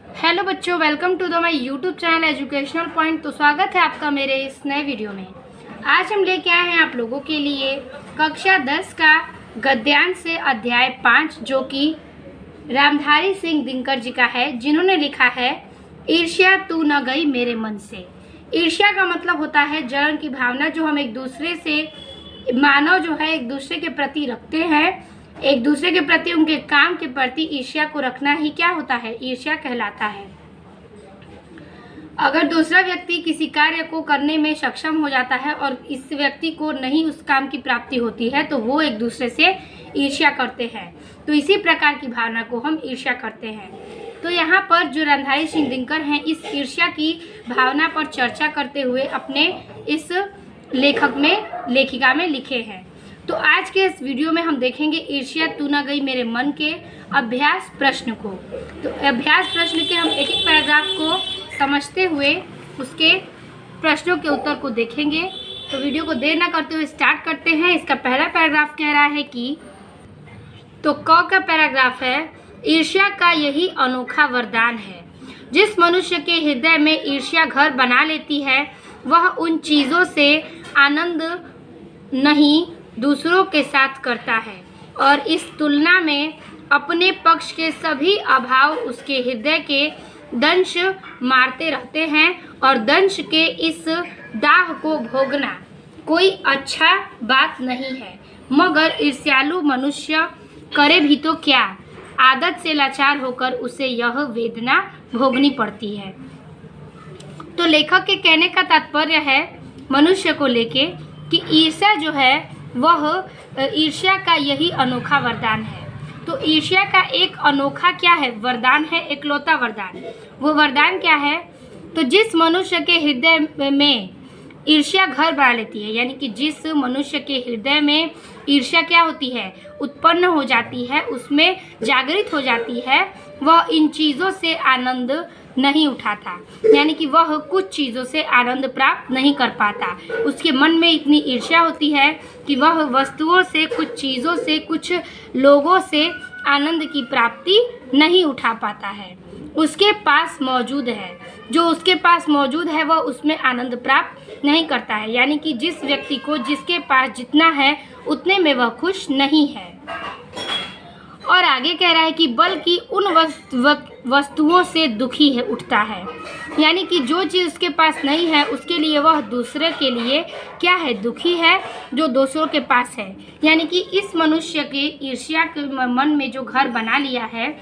Hello बच्चों, welcome to the my YouTube channel educational point. तो स्वागत है आपका मेरे इस नए वीडियो में। आज हम लेके आए हैं आप लोगों के लिए कक्षा 10 का गद्यांश से अध्याय 5, जो कि रामधारी सिंह दिनकर जी का है, जिन्होंने लिखा है ईर्ष्या तू न गई मेरे मन से। ईर्ष्या का मतलब होता है जलन की भावना, जो हम एक दूसरे से, मानव जो है एक दूसरे के प्रति रखते हैं। एक दूसरे के प्रति, उनके काम के प्रति ईर्ष्या को रखना ही क्या होता है, ईर्ष्या कहलाता है। अगर दूसरा व्यक्ति किसी कार्य को करने में सक्षम हो जाता है और इस व्यक्ति को नहीं उस काम की प्राप्ति होती है, तो वो एक दूसरे से ईर्ष्या करते हैं। तो इसी प्रकार की भावना को हम ईर्ष्या करते हैं। तो यहाँ पर जो रामधारी सिंह दिनकर हैं, इस ईर्ष्या की भावना पर चर्चा करते हुए अपने इस लेखिका में लिखे हैं। तो आज के इस वीडियो में हम देखेंगे ईर्ष्या तू न गई मेरे मन के अभ्यास प्रश्न को। तो अभ्यास प्रश्न के हम एक एक पैराग्राफ को समझते हुए उसके प्रश्नों के उत्तर को देखेंगे। तो वीडियो को देर न करते हुए स्टार्ट करते हैं। इसका पहला पैराग्राफ कह रहा है कि, तो क का पैराग्राफ है, ईर्ष्या का यही अनोखा वरदान है। जिस मनुष्य के हृदय में ईर्ष्या घर बना लेती है, वह उन चीज़ों से आनंद नहीं दूसरों के साथ करता है, और इस तुलना में अपने पक्ष के सभी अभाव उसके हृदय के दंश मारते रहते हैं, और दंश के इस दाह को भोगना कोई अच्छा बात नहीं है। मगर ईर्ष्यालु मनुष्य करे भी तो क्या, आदत से लाचार होकर उसे यह वेदना भोगनी पड़ती है। तो लेखक के कहने का तात्पर्य है मनुष्य को लेके कि ईर्ष्या जो है वह ईर्ष्या का यही अनोखा वरदान है। तो ईर्ष्या का एक अनोखा क्या है, वरदान है, एकलौता वरदान। वो वरदान क्या है, तो जिस मनुष्य के हृदय में ईर्ष्या घर बना लेती है, यानी कि जिस मनुष्य के हृदय में ईर्ष्या क्या होती है, उत्पन्न हो जाती है, उसमें जागृत हो जाती है, वह इन चीज़ों से आनंद नहीं उठाता, यानी कि वह कुछ चीज़ों से आनंद प्राप्त नहीं कर पाता। उसके मन में इतनी ईर्ष्या होती है कि वह वस्तुओं से, कुछ चीज़ों से, कुछ लोगों से आनंद की प्राप्ति नहीं उठा पाता है। उसके पास मौजूद है, जो उसके पास मौजूद है, वह उसमें आनंद प्राप्त नहीं करता है। यानी कि जिस व्यक्ति को, जिसके पास जितना है उतने में वह खुश नहीं है। और आगे कह रहा है कि बल्कि उन वस्तुओं से दुखी है उठता है, यानी कि जो चीज़ उसके पास नहीं है उसके लिए वह दूसरे के लिए क्या है, दुखी है, जो दूसरों के पास है। यानी कि इस मनुष्य के ईर्ष्या के मन में जो घर बना लिया है,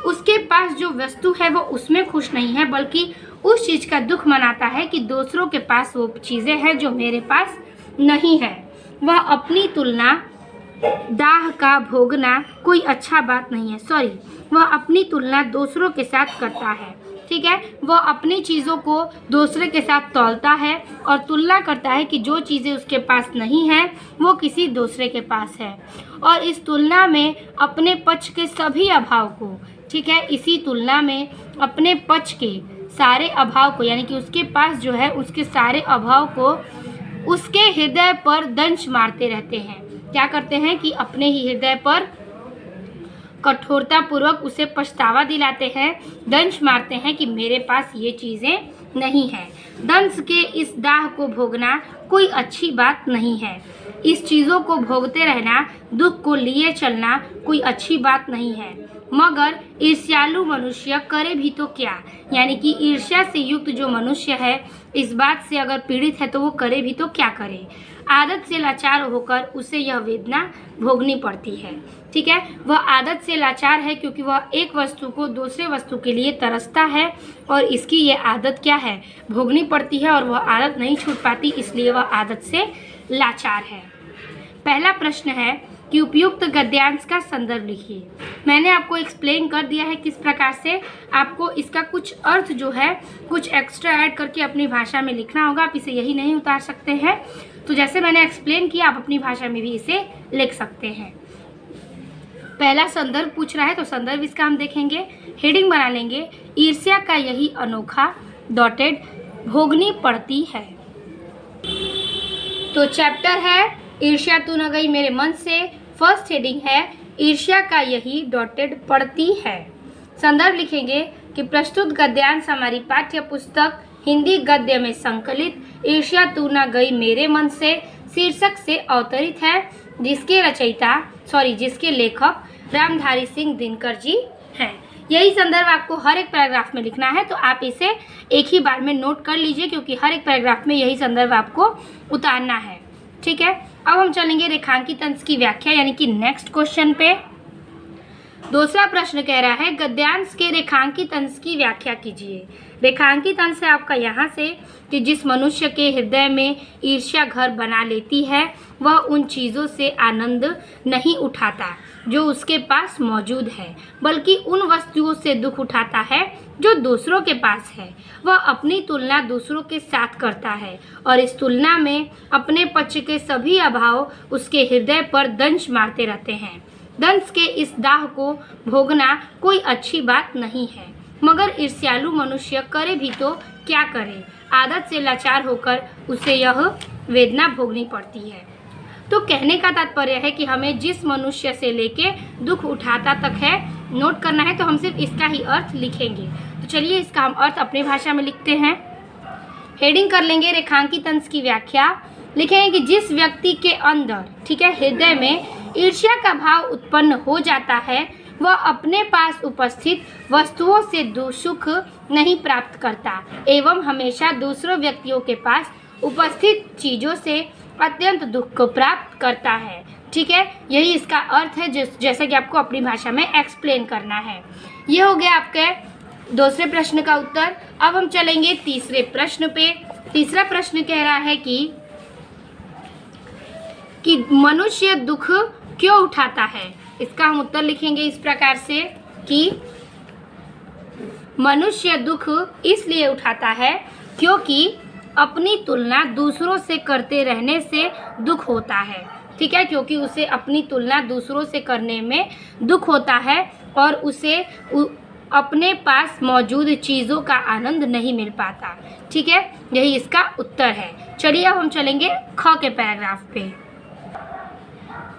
उसके पास जो वस्तु है वो उसमें खुश नहीं है, बल्कि उस चीज़ का दुख मनाता है कि दूसरों के पास वो चीज़ें हैं जो मेरे पास नहीं है। वह अपनी तुलना, दाह का भोगना कोई अच्छा बात नहीं है, वह अपनी तुलना दूसरों के साथ करता है। ठीक है, वह अपनी चीज़ों को दूसरे के साथ तौलता है और तुलना करता है कि जो चीज़ें उसके पास नहीं है वो किसी दूसरे के पास है, और इस तुलना में अपने पक्ष के सभी अभाव को, ठीक है, इसी तुलना में अपने पक्ष के सारे अभाव को, यानी कि उसके पास जो है उसके सारे अभाव को उसके हृदय पर दंश मारते रहते हैं। क्या करते हैं कि अपने ही हृदय पर कठोरता पूर्वक उसे पछतावा दिलाते हैं, दंश मारते हैं कि मेरे पास ये चीज़ें नहीं हैं। दंश के इस दाह को भोगना कोई अच्छी बात नहीं है। इस चीज़ों को भोगते रहना, दुख को लिए चलना कोई अच्छी बात नहीं है। मगर ईर्ष्यालु मनुष्य करे भी तो क्या, यानी कि ईर्ष्या से युक्त जो मनुष्य है, इस बात से अगर पीड़ित है तो वो करे भी तो क्या करे, आदत से लाचार होकर उसे यह वेदना भोगनी पड़ती है। ठीक है, वह आदत से लाचार है क्योंकि वह एक वस्तु को दूसरे वस्तु के लिए तरसता है, और इसकी यह आदत क्या है, भोगनी पड़ती है, और वह आदत नहीं छूट पाती, इसलिए वह आदत से लाचार है। पहला प्रश्न है कि उपयुक्त गद्यांश का संदर्भ लिखिए। मैंने आपको एक्सप्लेन कर दिया है किस प्रकार से आपको इसका कुछ अर्थ जो है कुछ एक्स्ट्रा ऐड करके अपनी भाषा में लिखना होगा। आप इसे यही नहीं उतार सकते हैं। तो जैसे मैंने एक्सप्लेन किया, आप अपनी भाषा में भी इसे लिख सकते हैं। पहला संदर्भ पूछ रहा है, तो संदर्भ इसका हम देखेंगे, हेडिंग बना लेंगे, ईर्ष्या का यही अनोखा डॉटेड भोगनी पड़ती है। तो चैप्टर है ईर्ष्या तू न गई मेरे मन से। फर्स्ट हेडिंग है ईर्ष्या का यही डॉटेड पड़ती है। संदर्भ लिखेंगे कि प्रस्तुत गद्यांश हमारी पाठ्य पुस्तक हिंदी गद्य में संकलित ईर्ष्या तू न गई मेरे मन से शीर्षक से अवतरित है, जिसके लेखक रामधारी सिंह दिनकर जी हैं। यही संदर्भ आपको हर एक पैराग्राफ में लिखना है, तो आप इसे एक ही बार में नोट कर लीजिए, क्योंकि हर एक पैराग्राफ में यही संदर्भ आपको उतारना है। ठीक है, अब हम चलेंगे रेखांकित अंश की व्याख्या यानी कि नेक्स्ट क्वेश्चन पे। दूसरा प्रश्न कह रहा है गद्यांश के रेखांकित अंश की व्याख्या कीजिए। रेखांकित अंश है आपका यहाँ से कि जिस मनुष्य के हृदय में ईर्ष्या घर बना लेती है वह उन चीज़ों से आनंद नहीं उठाता जो उसके पास मौजूद है, बल्कि उन वस्तुओं से दुख उठाता है जो दूसरों के पास है। वह अपनी तुलना दूसरों के साथ करता है और इस तुलना में अपने पक्ष के सभी अभाव उसके हृदय पर दंश मारते रहते हैं। दंश के इस दाह को भोगना कोई अच्छी बात नहीं है, मगर ईर्ष्यालु मनुष्य करे भी तो क्या करे, आदत से लाचार होकर उसे यह वेदना भोगनी पड़ती है। तो कहने का तात्पर्य है कि हमें जिस मनुष्य से लेके दुख उठाता तक है नोट करना है, तो हम सिर्फ इसका ही अर्थ लिखेंगे। तो चलिए इसका हम अर्थ अपनी भाषा में लिखते हैं। हेडिंग कर लेंगे रेखांकित अंश की व्याख्या। लिखेंगे कि जिस व्यक्ति के अंदर, ठीक है, हृदय में ईर्ष्या का भाव उत्पन्न हो जाता है वह अपने पास उपस्थित वस्तुओं से सुख नहीं प्राप्त करता एवं हमेशा दूसरों व्यक्तियों के पास उपस्थित चीज़ों से अत्यंत दुख को प्राप्त करता है। ठीक है, यही इसका अर्थ है, जैसा कि आपको अपनी भाषा में एक्सप्लेन करना है। ये हो गया आपके दूसरे प्रश्न का उत्तर। अब हम चलेंगे तीसरे प्रश्न पे। तीसरा प्रश्न कह रहा है कि मनुष्य दुख क्यों उठाता है। इसका हम उत्तर लिखेंगे इस प्रकार से कि मनुष्य दुख इसलिए उठाता है क्योंकि अपनी तुलना दूसरों से करते रहने से दुख होता है। ठीक है, क्योंकि उसे अपनी तुलना दूसरों से करने में दुख होता है और उसे अपने पास मौजूद चीज़ों का आनंद नहीं मिल पाता। ठीक है, यही इसका उत्तर है। चलिए अब हम चलेंगे ख के पैराग्राफ पे।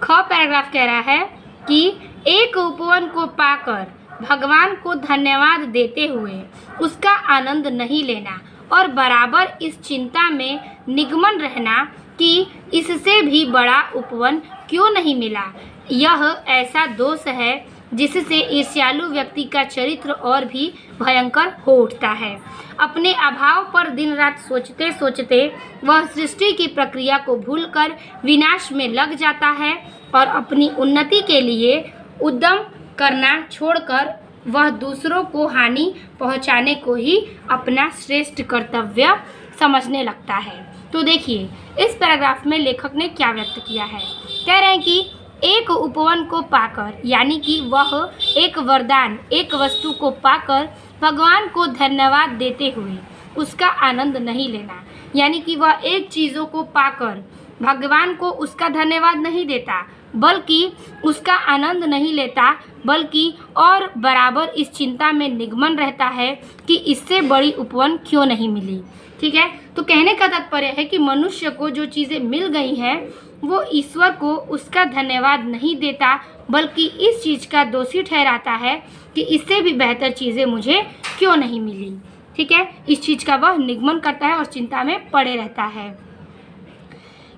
ख पैराग्राफ कह रहा है कि एक उपवन को पाकर भगवान को धन्यवाद देते हुए उसका आनंद नहीं लेना और बराबर इस चिंता में निगमन रहना कि इससे भी बड़ा उपवन क्यों नहीं मिला, यह ऐसा दोष है जिससे ईर्ष्यालु व्यक्ति का चरित्र और भी भयंकर हो उठता है। अपने अभाव पर दिन रात सोचते सोचते वह सृष्टि की प्रक्रिया को भूलकर विनाश में लग जाता है और अपनी उन्नति के लिए उद्यम करना छोड़कर वह दूसरों को हानि पहुंचाने को ही अपना श्रेष्ठ कर्तव्य समझने लगता है। तो देखिए इस पैराग्राफ में लेखक ने क्या व्यक्त किया है। कह रहे हैं कि एक उपवन को पाकर, यानी कि वह एक वरदान, एक वस्तु को पाकर भगवान को धन्यवाद देते हुए उसका आनंद नहीं लेना, यानी कि वह एक चीज़ों को पाकर भगवान को उसका धन्यवाद नहीं देता बल्कि उसका आनंद नहीं लेता, बल्कि और बराबर इस चिंता में निगमन रहता है कि इससे बड़ी उपवन क्यों नहीं मिली। ठीक है, तो कहने का तात्पर्य है कि मनुष्य को जो चीज़ें मिल गई हैं वो ईश्वर को उसका धन्यवाद नहीं देता, बल्कि इस चीज़ का दोषी ठहराता है कि इससे भी बेहतर चीज़ें मुझे क्यों नहीं मिली। ठीक है, इस चीज़ का वह निगमन करता है और चिंता में पड़े रहता है।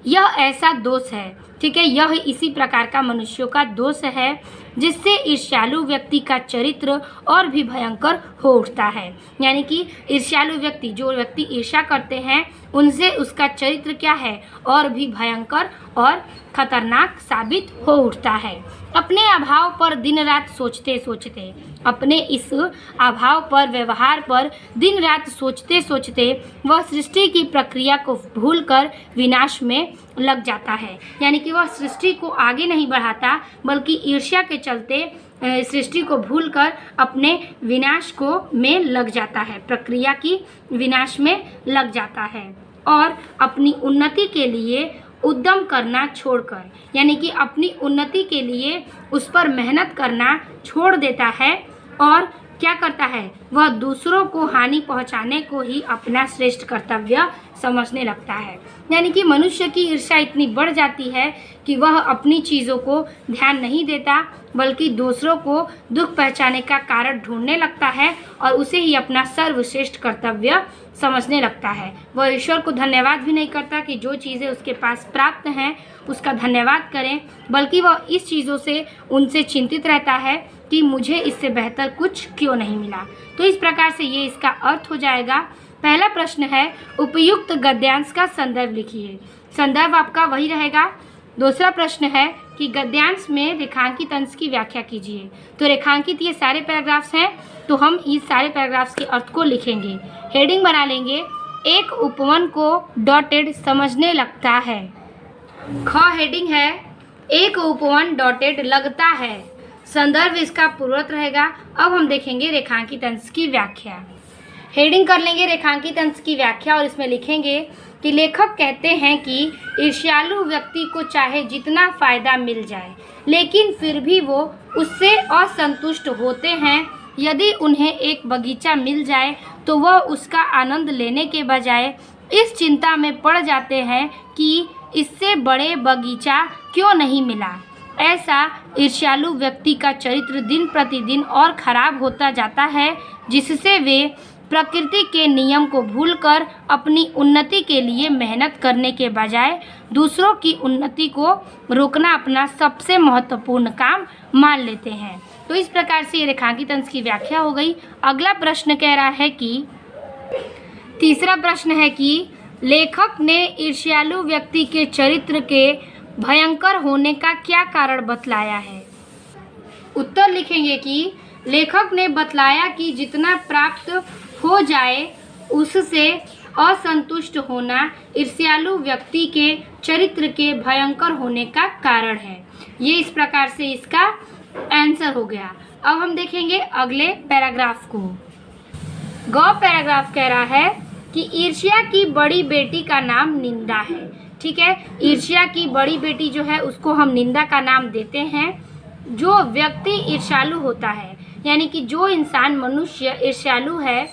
यह ऐसा दोष है, ठीक है, यह इसी प्रकार का मनुष्यों का दोष है जिससे ईर्ष्यालु व्यक्ति का चरित्र और भी भयंकर हो उठता है। यानी कि ईर्ष्यालु व्यक्ति, जो व्यक्ति ईर्ष्या करते हैं, उनसे उसका चरित्र क्या है, और भी भयंकर और खतरनाक साबित हो उठता है। अपने अभाव पर दिन रात सोचते सोचते, अपने इस अभाव पर, व्यवहार पर दिन रात सोचते सोचते वह सृष्टि की प्रक्रिया को भूलकर विनाश में लग जाता है। यानी कि वह सृष्टि को आगे नहीं बढ़ाता, बल्कि ईर्ष्या के चलते सृष्टि को भूलकर अपने विनाश को में लग जाता है, प्रक्रिया की विनाश में लग जाता है और अपनी उन्नति के लिए उद्यम करना छोड़कर, यानी कि अपनी उन्नति के लिए उस पर मेहनत करना छोड़ देता है और क्या करता है, वह दूसरों को हानि पहुंचाने को ही अपना श्रेष्ठ कर्तव्य समझने लगता है। यानी कि मनुष्य की ईर्ष्या इतनी बढ़ जाती है कि वह अपनी चीज़ों को ध्यान नहीं देता, बल्कि दूसरों को दुख पहुंचाने का कारण ढूंढने लगता है और उसे ही अपना सर्वश्रेष्ठ कर्तव्य समझने लगता है। वह ईश्वर को धन्यवाद भी नहीं करता कि जो चीज़ें उसके पास प्राप्त हैं उसका धन्यवाद करें, बल्कि वह इस चीज़ों से उनसे चिंतित रहता है कि मुझे इससे बेहतर कुछ क्यों नहीं मिला। तो इस प्रकार से ये इसका अर्थ हो जाएगा। पहला प्रश्न है, उपयुक्त गद्यांश का संदर्भ लिखिए। संदर्भ आपका वही रहेगा। दूसरा प्रश्न है कि गद्यांश में रेखांकित अंश की व्याख्या कीजिए। तो रेखांकित ये सारे पैराग्राफ्स हैं, तो हम इस सारे पैराग्राफ्स के अर्थ को लिखेंगे। हेडिंग बना लेंगे, एक उपवन को डॉटेड समझने लगता है। ख हेडिंग है, एक उपवन डॉटेड लगता है। संदर्भ इसका पूर्वत रहेगा। अब हम देखेंगे रेखांकित अंश की व्याख्या। हेडिंग कर लेंगे रेखांकित अंश की व्याख्या और इसमें लिखेंगे कि लेखक कहते हैं कि ईर्ष्यालु व्यक्ति को चाहे जितना फायदा मिल जाए, लेकिन फिर भी वो उससे असंतुष्ट होते हैं। यदि उन्हें एक बगीचा मिल जाए तो वह उसका आनंद लेने के बजाय इस चिंता में पड़ जाते हैं कि इससे बड़े बगीचा क्यों नहीं मिला। ऐसा ईर्ष्यालु व्यक्ति का चरित्र दिन प्रतिदिन और खराब होता जाता है, जिससे वे प्रकृति के नियम को भूलकर अपनी उन्नति के लिए मेहनत करने के बजाय दूसरों की उन्नति को रोकना अपना सबसे महत्वपूर्ण काम मान लेते हैं। तो इस प्रकार से ये रेखांकित अंश की व्याख्या हो गई। अगला प्रश्न कह रहा है कि तीसरा प्रश्न है कि लेखक ने ईर्ष्यालु व्यक्ति के चरित्र के भयंकर होने का क्या कारण बतलाया है। उत्तर लिखेंगे कि लेखक ने बतलाया कि जितना प्राप्त हो जाए उससे असंतुष्ट होना ईर्ष्यालु व्यक्ति के चरित्र के भयंकर होने का कारण है। ये इस प्रकार से इसका आंसर हो गया। अब हम देखेंगे अगले पैराग्राफ को। ग पैराग्राफ कह रहा है कि ईर्ष्या की बड़ी बेटी का नाम निंदा है। ठीक है, ईर्ष्या की बड़ी बेटी जो है उसको हम निंदा का नाम देते हैं। जो व्यक्ति ईर्ष्यालु होता है, यानी कि जो इंसान मनुष्य ईर्ष्यालु है,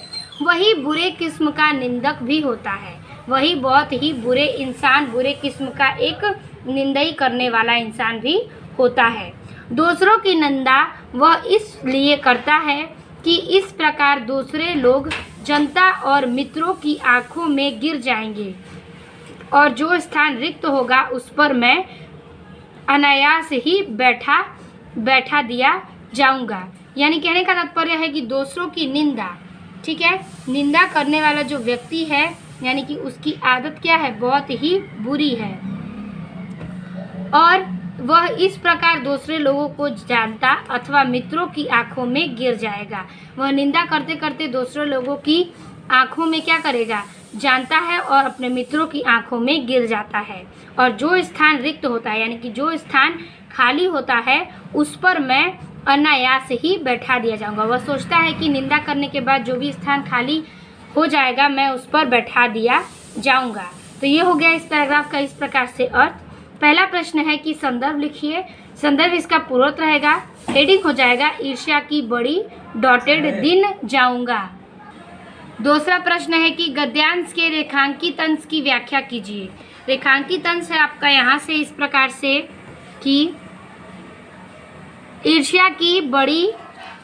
वही बुरे किस्म का निंदक भी होता है। वही बहुत ही बुरे इंसान, बुरे किस्म का एक निंदाई करने वाला इंसान भी होता है। दूसरों की निंदा वह इसलिए करता है कि इस प्रकार दूसरे लोग जनता और मित्रों की आंखों में गिर जाएंगे और जो स्थान रिक्त होगा उस पर मैं अनायास ही बैठा दिया जाऊंगा। यानी कहने का तात्पर्य है कि दूसरों की निंदा, ठीक है, निंदा करने वाला जो व्यक्ति है, यानी कि उसकी आदत क्या है, बहुत ही बुरी है और वह इस प्रकार दूसरे लोगों को जानता अथवा मित्रों की आंखों में गिर जाएगा। वह निंदा करते करते दूसरे लोगों की आंखों में क्या करेगा, जानता है और अपने मित्रों की आंखों में गिर जाता है। और जो स्थान रिक्त होता है, यानी कि जो स्थान खाली होता है, उस पर मैं अनायास ही बैठा दिया जाऊंगा। वह सोचता है कि निंदा करने के बाद जो भी स्थान खाली हो जाएगा मैं उस पर बैठा दिया जाऊंगा। तो ये हो गया इस पैराग्राफ का इस प्रकार से अर्थ। पहला प्रश्न है कि संदर्भ लिखिए। संदर्भ इसका पूर्वत रहेगा। हेडिंग हो जाएगा ईर्ष्या की बड़ी डॉटेड दिन जाऊंगा। दूसरा प्रश्न है कि गद्यांश के रेखांकित अंश की व्याख्या कीजिए। रेखांकित अंश है आपका यहाँ से इस प्रकार से कि ईर्ष्या की बड़ी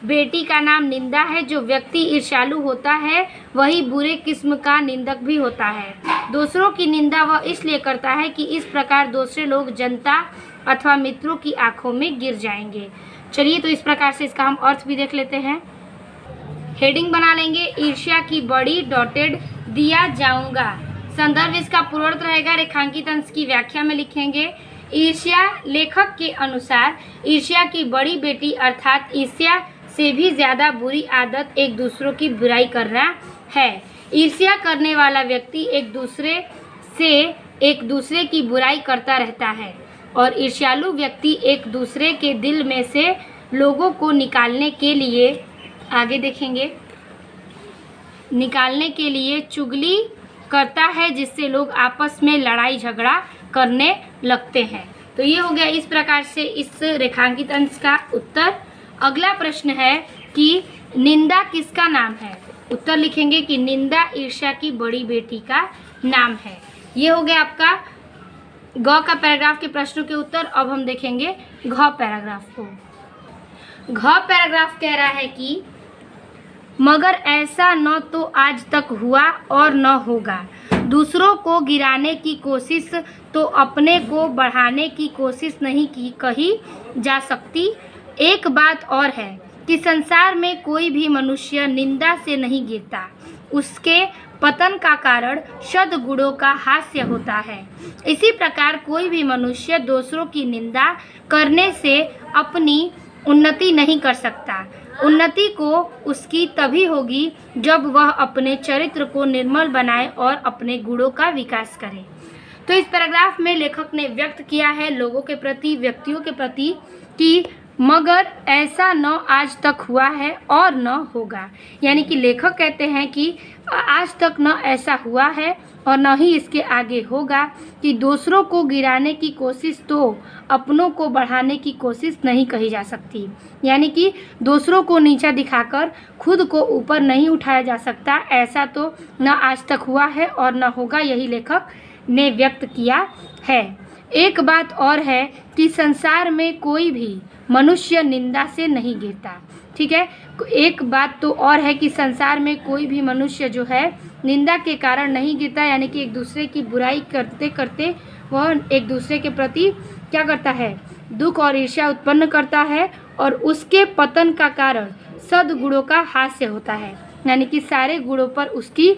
बेटी का नाम निंदा है। जो व्यक्ति ईर्ष्यालु होता है वही बुरे किस्म का निंदक भी होता है। दूसरों की निंदा वह इसलिए करता है कि इस प्रकार दूसरे लोग जनता अथवा मित्रों की आंखों में गिर जाएंगे। चलिए तो इस प्रकार से इसका हम अर्थ भी देख लेते हैं। हेडिंग बना लेंगे ईर्ष्या की बड़ी डॉटेड दिया जाऊंगा। संदर्भ इसका पूर्वत रहेगा। रेखांकित अंश की व्याख्या में लिखेंगे ईर्ष्या, लेखक के अनुसार ईर्ष्या की बड़ी बेटी अर्थात ईर्ष्या से भी ज्यादा बुरी आदत एक दूसरों की बुराई करना है। ईर्ष्या करने वाला व्यक्ति एक दूसरे की बुराई करता रहता है और ईर्ष्यालु व्यक्ति एक दूसरे के दिल में से लोगों को निकालने के लिए, आगे देखेंगे, निकालने के लिए चुगली करता है, जिससे लोग आपस में लड़ाई झगड़ा करने लगते हैं। तो ये हो गया इस प्रकार से इस रेखांकित अंश का उत्तर। अगला प्रश्न है कि निंदा किसका नाम है। उत्तर लिखेंगे कि निंदा ईर्ष्या की बड़ी बेटी का नाम है। ये हो गया आपका ग का पैराग्राफ के प्रश्नों के उत्तर। अब हम देखेंगे घ पैराग्राफ को। घ पैराग्राफ कह रहा है कि मगर ऐसा न तो आज तक हुआ और न होगा। दूसरों को गिराने की कोशिश तो अपने को बढ़ाने की कोशिश नहीं की कही जा सकती। एक बात और है कि संसार में कोई भी मनुष्य निंदा से नहीं गिरता। उसके पतन का कारण सद्गुणों का हास्य होता है। इसी प्रकार कोई भी मनुष्य दूसरों की निंदा करने से अपनी उन्नति नहीं कर सकता। उन्नति को उसकी तभी होगी जब वह अपने चरित्र को निर्मल बनाए और अपने गुणों का विकास करे। तो इस पैराग्राफ में लेखक ने व्यक्त किया है लोगों के प्रति, व्यक्तियों के प्रति कि मगर ऐसा न आज तक हुआ है और न होगा। यानी कि लेखक कहते हैं कि आज तक न ऐसा हुआ है और न ही इसके आगे होगा कि दूसरों को गिराने की कोशिश तो अपनों को बढ़ाने की कोशिश नहीं कही जा सकती। यानी कि दूसरों को नीचा दिखाकर खुद को ऊपर नहीं उठाया जा सकता। ऐसा तो न आज तक हुआ है और न होगा, यही लेखक ने व्यक्त किया है। एक बात और है कि संसार में कोई भी मनुष्य निंदा से नहीं गिरता। ठीक है, एक बात तो और है कि संसार में कोई भी मनुष्य जो है निंदा के कारण नहीं गिरता। यानी कि एक दूसरे की बुराई करते करते वह एक दूसरे के प्रति क्या करता है, दुख और ईर्ष्या उत्पन्न करता है और उसके पतन का कारण सद्गुणों का हास्य होता है। यानी कि सारे गुणों पर उसकी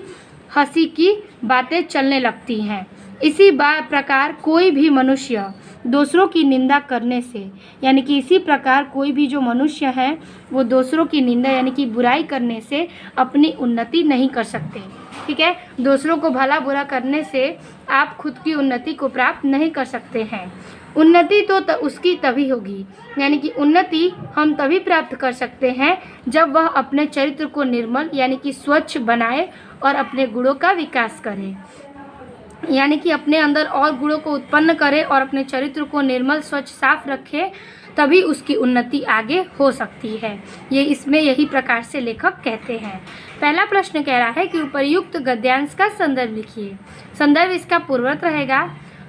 हंसी की बातें चलने लगती हैं। इसी प्रकार कोई भी मनुष्य दूसरों की निंदा करने से, यानी कि इसी प्रकार कोई भी जो मनुष्य है वो दूसरों की निंदा यानी कि बुराई करने से अपनी उन्नति नहीं कर सकते। ठीक है, दूसरों को भला बुरा करने से आप खुद की उन्नति को प्राप्त नहीं कर सकते हैं। उन्नति तो उसकी तभी होगी, यानी कि उन्नति हम तभी प्राप्त कर सकते हैं जब वह अपने चरित्र को निर्मल यानी कि स्वच्छ बनाए और अपने गुणों का विकास करे। यानी कि अपने अंदर और गुणों को उत्पन्न करे और अपने चरित्र को निर्मल स्वच्छ साफ रखे, तभी उसकी उन्नति आगे हो सकती है। ये इसमें यही प्रकार से लेखक कहते हैं। पहला प्रश्न कह रहा है कि उपर्युक्त गद्यांश का संदर्भ लिखिए। संदर्भ इसका पूर्ववर्त रहेगा।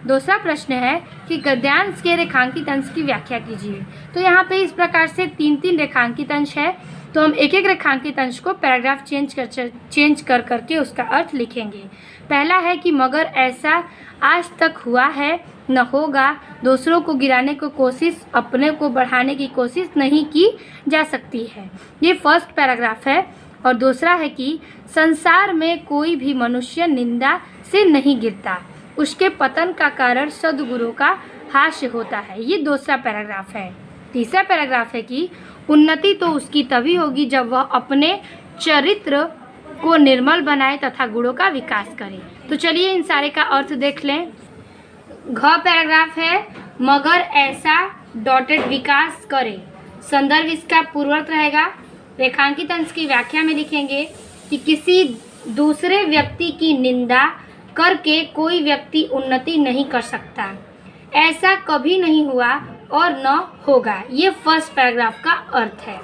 दूसरा प्रश्न है कि गद्यांश के रेखांकित अंश की व्याख्या कीजिए। तो यहाँ पे इस प्रकार से तीन रेखांकित अंश है, तो हम एक एक रेखांकित अंश को पैराग्राफ चेंज कर करके उसका अर्थ लिखेंगे। पहला है कि मगर ऐसा आज तक हुआ है न होगा। दूसरों को गिराने की कोशिश अपने को बढ़ाने की कोशिश नहीं की जा सकती है। ये फर्स्ट पैराग्राफ है। और दूसरा है कि संसार में कोई भी मनुष्य निंदा से नहीं गिरता। उसके पतन का कारण सद्गुणों का हास्य होता है। ये दूसरा पैराग्राफ है। तीसरा पैराग्राफ है कि उन्नति तो उसकी तभी होगी जब वह अपने चरित्र को निर्मल बनाए तथा गुणों का विकास करे। तो चलिए इन सारे का अर्थ देख लें। घ पैराग्राफ है मगर ऐसा डॉटेड विकास करे। संदर्भ इसका पूर्ववर्त रहेगा। रेखांकित अंश की व्याख्या में लिखेंगे कि किसी दूसरे व्यक्ति की निंदा करके कोई व्यक्ति उन्नति नहीं कर सकता। ऐसा कभी नहीं हुआ और न होगा। ये फर्स्ट पैराग्राफ का अर्थ है।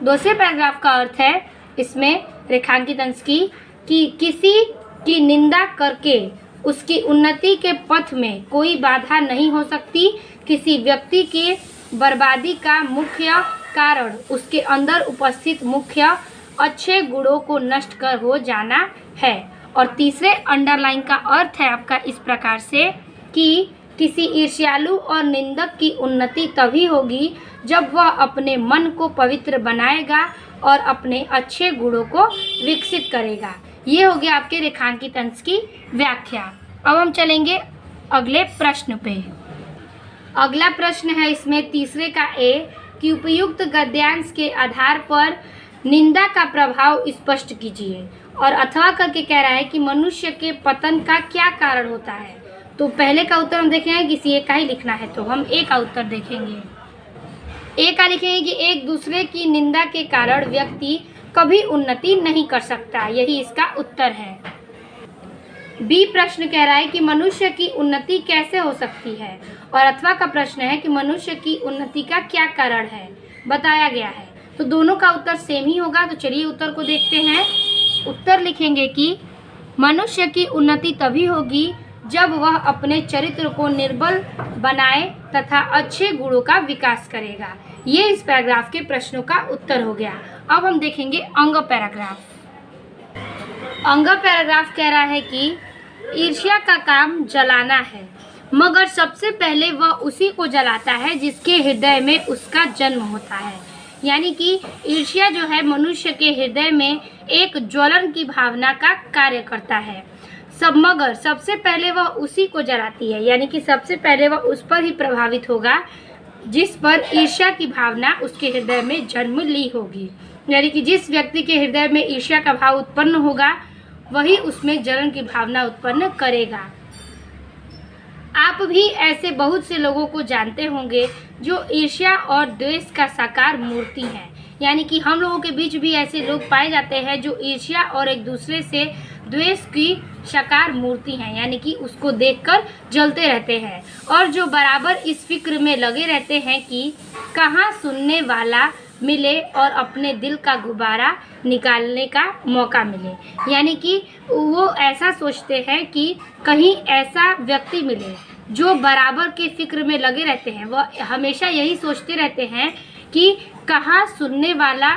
दूसरे पैराग्राफ का अर्थ है इसमें रेखांकित अंश की कि किसी की निंदा करके उसकी उन्नति के पथ में कोई बाधा नहीं हो सकती। किसी व्यक्ति के बर्बादी का मुख्य कारण उसके अंदर उपस्थित मुख्य अच्छे गुणों को नष्ट कर हो जाना है। और तीसरे अंडरलाइन का अर्थ है आपका इस प्रकार से कि किसी ईर्ष्यालु और निंदक की उन्नति तभी होगी जब वह अपने मन को पवित्र बनाएगा और अपने अच्छे गुणों को विकसित करेगा। ये हो गया आपके रेखांकित अंश की व्याख्या। अब हम चलेंगे अगले प्रश्न पे। अगला प्रश्न है इसमें तीसरे का ए कि उपयुक्त गद्यांश के आधार पर निंदा का प्रभाव स्पष्ट कीजिए। और अथवा करके कह रहा है कि मनुष्य के पतन का क्या कारण होता है। तो पहले का उत्तर हम देखेंगे, किसी एक का ही लिखना है तो हम ए का उत्तर देखेंगे। ए का लिखेंगे कि एक दूसरे की निंदा के कारण व्यक्ति कभी उन्नति नहीं कर सकता। यही इसका उत्तर है। बी प्रश्न कह रहा है कि मनुष्य की उन्नति कैसे हो सकती है। और अथवा का प्रश्न है कि मनुष्य की उन्नति का क्या कारण है, बताया गया है। तो दोनों का उत्तर सेम ही होगा। तो चलिए उत्तर को देखते हैं। उत्तर लिखेंगे कि मनुष्य की उन्नति तभी होगी जब वह अपने चरित्र को निर्बल बनाए तथा अच्छे गुणों का विकास करेगा। ये इस पैराग्राफ के प्रश्नों का उत्तर हो गया। अब हम देखेंगे अंग पैराग्राफ। अंग पैराग्राफ कह रहा है कि ईर्ष्या का काम जलाना है, मगर सबसे पहले वह उसी को जलाता है जिसके हृदय में उसका जन्म होता है। यानी कि ईर्ष्या जो है मनुष्य के हृदय में एक ज्वलन की भावना का कार्य करता है। मगर सबसे पहले वह उसी को जलाती है, यानी कि सबसे पहले वह उस पर ही प्रभावित होगा जिस पर ईर्ष्या की भावना उसके हृदय में जन्म ली होगी। यानी कि जिस व्यक्ति के हृदय में ईर्ष्या का भाव उत्पन्न होगा वही उसमें जलन की भावना उत्पन्न करेगा। आप भी ऐसे बहुत से लोगों को जानते होंगे जो ईर्ष्या और द्वेष का साकार मूर्ति हैं। यानी कि हम लोगों के बीच भी ऐसे लोग पाए जाते हैं जो ईर्ष्या और एक दूसरे से द्वेष की साकार मूर्ति हैं, यानी कि उसको देखकर जलते रहते हैं और जो बराबर इस फिक्र में लगे रहते हैं कि कहाँ सुनने वाला मिले और अपने दिल का गुब्बारा निकालने का मौका मिले। यानी कि वो ऐसा सोचते हैं कि कहीं ऐसा व्यक्ति मिले जो बराबर के फिक्र में लगे रहते हैं। वह हमेशा यही सोचते रहते हैं कि कहाँ सुनने वाला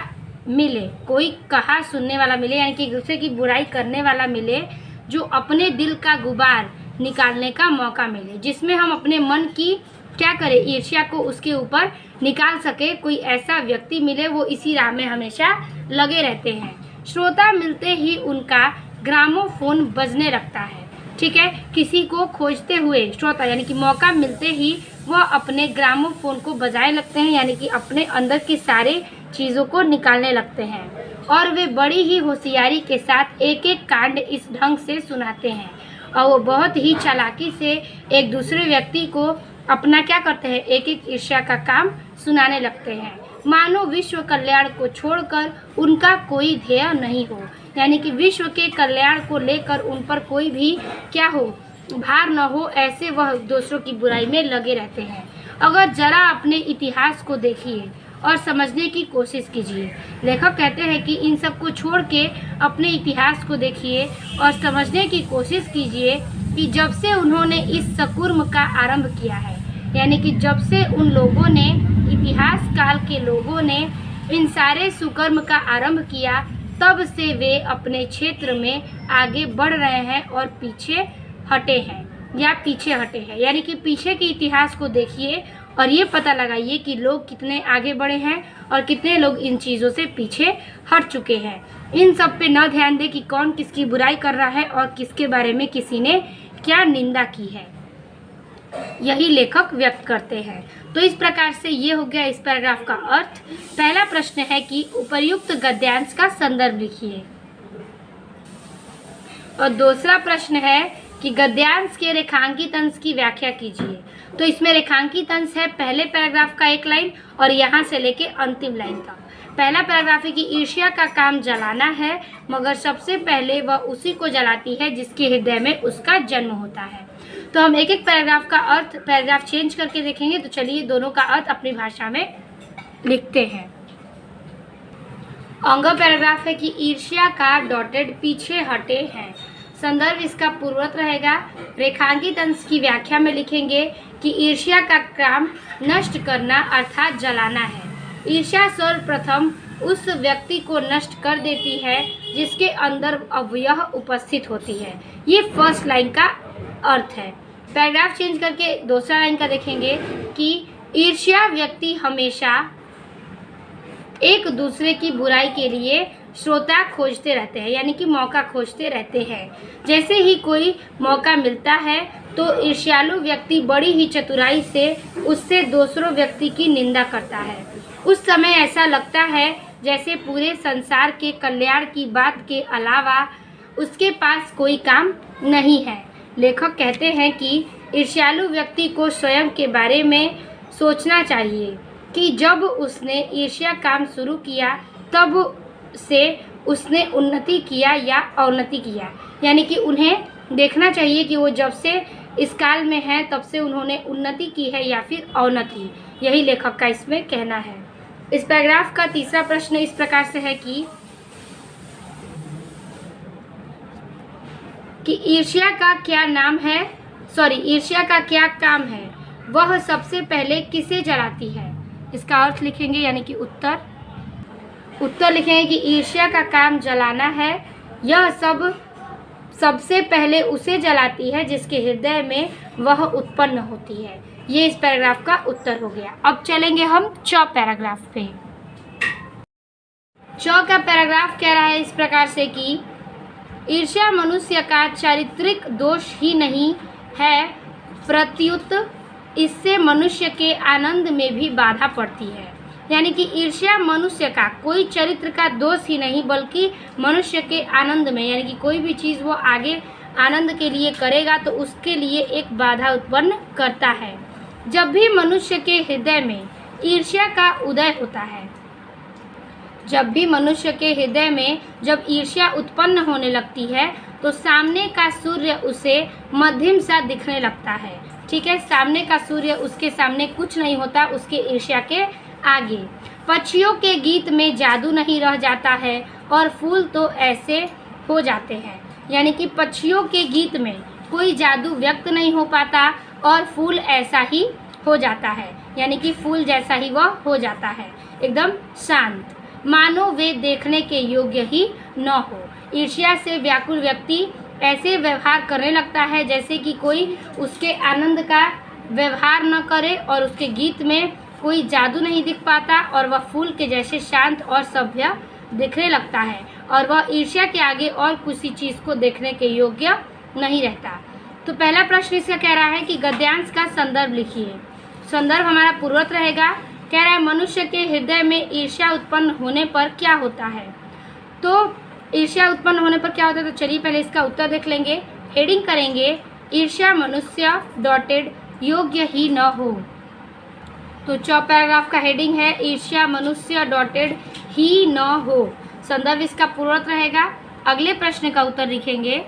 मिले, कोई कहाँ सुनने वाला मिले, यानी कि दूसरे की बुराई करने वाला मिले जो अपने दिल का गुबार निकालने का मौका मिले, जिसमें हम अपने मन की क्या करें, ईर्ष्या को उसके ऊपर निकाल सके। कोई ऐसा व्यक्ति मिले, वो इसी राह में हमेशा लगे रहते हैं। श्रोता मिलते ही उनका ग्रामोफोन बजने लगता है। ठीक है, किसी को खोजते हुए श्रोता यानी कि मौका मिलते ही वह अपने ग्रामोफोन को बजाने लगते हैं, यानी कि अपने अंदर की सारे चीज़ों को निकालने लगते हैं और वे बड़ी ही होशियारी के साथ एक एक कांड इस ढंग से सुनाते हैं और वो बहुत ही चालाकी से एक दूसरे व्यक्ति को अपना क्या करते हैं, एक एक ईर्ष्या का काम सुनाने लगते हैं, मानो विश्व कल्याण को छोड़कर उनका कोई ध्येय नहीं हो। यानी कि विश्व के कल्याण को लेकर उन पर कोई भी क्या हो, भार न हो, ऐसे वह दूसरों की बुराई में लगे रहते हैं। अगर जरा अपने इतिहास को देखिए और समझने की कोशिश कीजिए। लेखक कहते हैं कि इन सब को छोड़ के अपने इतिहास को देखिए और समझने की कोशिश कीजिए कि जब से उन्होंने इस सकुर्म का आरंभ किया है, यानी कि जब से उन लोगों ने, इतिहास काल के लोगों ने इन सारे सुकर्म का आरंभ किया, तब से वे अपने क्षेत्र में आगे बढ़ रहे हैं और पीछे हटे हैं। यानी कि पीछे के इतिहास को देखिए और ये पता लगाइए कि लोग कितने आगे बढ़े हैं और कितने लोग इन चीज़ों से पीछे हट चुके हैं। इन सब पे न ध्यान दें कि कौन किसकी बुराई कर रहा है और किसके बारे में किसी ने क्या निंदा की है, यही लेखक व्यक्त करते हैं। तो इस प्रकार से ये हो गया इस पैराग्राफ का अर्थ। पहला प्रश्न है कि उपर्युक्त गद्यांश का संदर्भ लिखिए और दूसरा प्रश्न है कि गद्यांश के रेखांकित अंश की व्याख्या कीजिए। तो इसमें रेखांकित अंश है पहले पैराग्राफ का एक लाइन और यहाँ से लेके अंतिम लाइन तक। पहला पैराग्राफ है कि ईर्ष्या का काम जलाना है, मगर सबसे पहले वह उसी को जलाती है जिसके हृदय में उसका जन्म होता है। तो हम एक एक पैराग्राफ का अर्थ पैराग्राफ चेंज करके देखेंगे। तो चलिए दोनों का अर्थ अपनी भाषा में लिखते हैं। अंग पैराग्राफ है कि ईर्ष्या का डॉटेड पीछे हटे हैं। संदर्भ इसका पूर्वत रहेगा। रेखांकित अंश की व्याख्या में लिखेंगे कि ईर्ष्या का काम नष्ट करना अर्थात जलाना है। ईर्ष्या सर्वप्रथम उस व्यक्ति को नष्ट कर देती है जिसके अंदर अवयव उपस्थित होती है। ये फर्स्ट लाइन का अर्थ है। पैराग्राफ चेंज करके दूसरा लाइन का देखेंगे कि ईर्ष्या व्यक्ति हमेशा एक दूसरे की बुराई के लिए श्रोता खोजते रहते हैं, यानी कि मौका खोजते रहते हैं। जैसे ही कोई मौका मिलता है तो ईर्ष्यालु व्यक्ति बड़ी ही चतुराई से उससे दूसरों व्यक्ति की निंदा करता है। उस समय ऐसा लगता है जैसे पूरे संसार के कल्याण की बात के अलावा उसके पास कोई काम नहीं है। लेखक कहते हैं कि ईर्ष्यालु व्यक्ति को स्वयं के बारे में सोचना चाहिए कि जब उसने ईर्ष्या काम शुरू किया तब से उसने उन्नति किया या अवनति किया। यानी कि उन्हें देखना चाहिए कि वो जब से इस काल में है तब से उन्होंने उन्नति की है या फिर अवनति। यही लेखक का इसमें कहना है। इस पैराग्राफ का तीसरा प्रश्न इस प्रकार से है कि ईर्ष्या का क्या नाम है, ईर्ष्या का क्या काम है, वह सबसे पहले किसे जलाती है। इसका अर्थ लिखेंगे यानी कि उत्तर लिखेंगे कि ईर्ष्या का काम जलाना है। यह सबसे पहले उसे जलाती है जिसके हृदय में वह उत्पन्न होती है। ये इस पैराग्राफ का उत्तर हो गया। अब चलेंगे हम चौ पैराग्राफ पे। चौ का पैराग्राफ कह रहा है इस प्रकार से कि ईर्ष्या मनुष्य का चारित्रिक दोष ही नहीं है, प्रत्युत इससे मनुष्य के आनंद में भी बाधा पड़ती है। यानी कि ईर्ष्या मनुष्य का कोई चरित्र का दोष ही नहीं बल्कि मनुष्य के आनंद में, यानी कि कोई भी चीज़ वो आगे आनंद के लिए करेगा तो उसके लिए एक बाधा उत्पन्न करता है। जब भी मनुष्य के हृदय में ईर्ष्या का उदय होता है, जब ईर्ष्या उत्पन्न होने लगती है तो सामने का सूर्य उसे मध्यम सा दिखने लगता है। ठीक है, सामने का सूर्य उसके सामने कुछ नहीं होता उसके ईर्ष्या के आगे। पक्षियों के गीत में जादू नहीं रह जाता है और फूल तो ऐसे हो जाते हैं। यानी कि पक्षियों के गीत में कोई जादू व्यक्त नहीं हो पाता और फूल ऐसा ही हो जाता है, यानी कि फूल जैसा ही वह हो जाता है, एकदम शांत, मानो वे देखने के योग्य ही न हो। ईर्ष्या से व्याकुल व्यक्ति ऐसे व्यवहार करने लगता है जैसे कि कोई उसके आनंद का व्यवहार न करे और उसके गीत में कोई जादू नहीं दिख पाता और वह फूल के जैसे शांत और सभ्य दिखने लगता है और वह ईर्ष्या के आगे और किसी चीज़ को देखने के योग्य नहीं रहता। तो पहला प्रश्न इसका कह रहा है कि गद्यांश का संदर्भ लिखिए। संदर्भ हमारा पूर्वत रहेगा। कह रहा है मनुष्य के हृदय में ईर्ष्या उत्पन्न होने पर क्या होता है। तो ईर्ष्या उत्पन्न होने पर क्या होता है, तो चलिए पहले इसका उत्तर देख लेंगे। हेडिंग करेंगे ईर्ष्या मनुष्य डॉटेड योग्य ही न हो। तो चौ पैराग्राफ का हेडिंग है ईर्ष्या मनुष्य डॉटेड ही न हो। संदर्भ इसका पूर्वत रहेगा। अगले प्रश्न का उत्तर लिखेंगे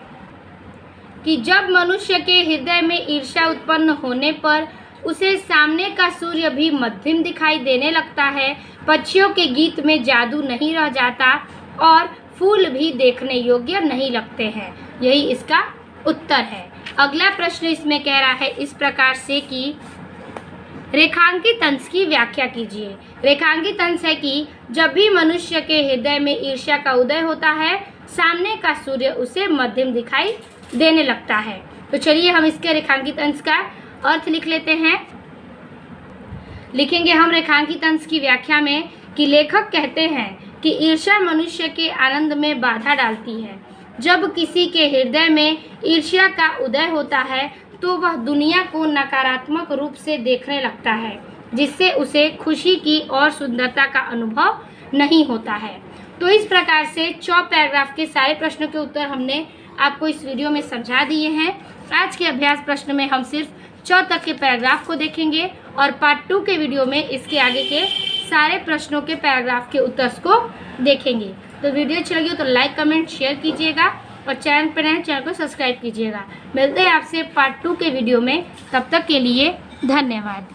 कि जब मनुष्य के हृदय में ईर्ष्या उत्पन्न होने पर उसे सामने का सूर्य भी मध्यम दिखाई देने लगता है, पक्षियों के गीत में जादू नहीं रह जाता और फूल भी देखने योग्य नहीं लगते हैं। यही इसका उत्तर है। अगला प्रश्न इसमें कह रहा है इस प्रकार से कि रेखांकित अंश की व्याख्या कीजिए। रेखांकित अंश है कि जब भी मनुष्य के हृदय में ईर्ष्या का उदय होता है, सामने का सूर्य उसे मध्यम दिखाई देने लगता है। तो चलिए हम इसके रेखांकित अंश का अर्थ लिख लेते हैं। लिखेंगे हम रेखांकित अंश की व्याख्या में कि लेखक कहते हैं कि ईर्ष्या मनुष्य के आनंद में बाधा डालती है। जब किसी के हृदय में ईर्ष्या का उदय होता है तो वह दुनिया को नकारात्मक रूप से देखने लगता है, जिससे उसे खुशी की और सुंदरता का अनुभव नहीं होता है। तो इस प्रकार से 4 पैराग्राफ के सारे प्रश्नों के उत्तर हमने आपको इस वीडियो में समझा दिए हैं। आज के अभ्यास प्रश्न में हम सिर्फ 4 तक के पैराग्राफ को देखेंगे और पार्ट 2 के वीडियो में इसके आगे के सारे प्रश्नों के पैराग्राफ के उत्तर को देखेंगे। तो वीडियो अच्छी लगी हो तो लाइक कमेंट शेयर कीजिएगा और चैनल पर नए चैनल को सब्सक्राइब कीजिएगा। मिलते हैं आपसे पार्ट 2 के वीडियो में, तब तक के लिए धन्यवाद।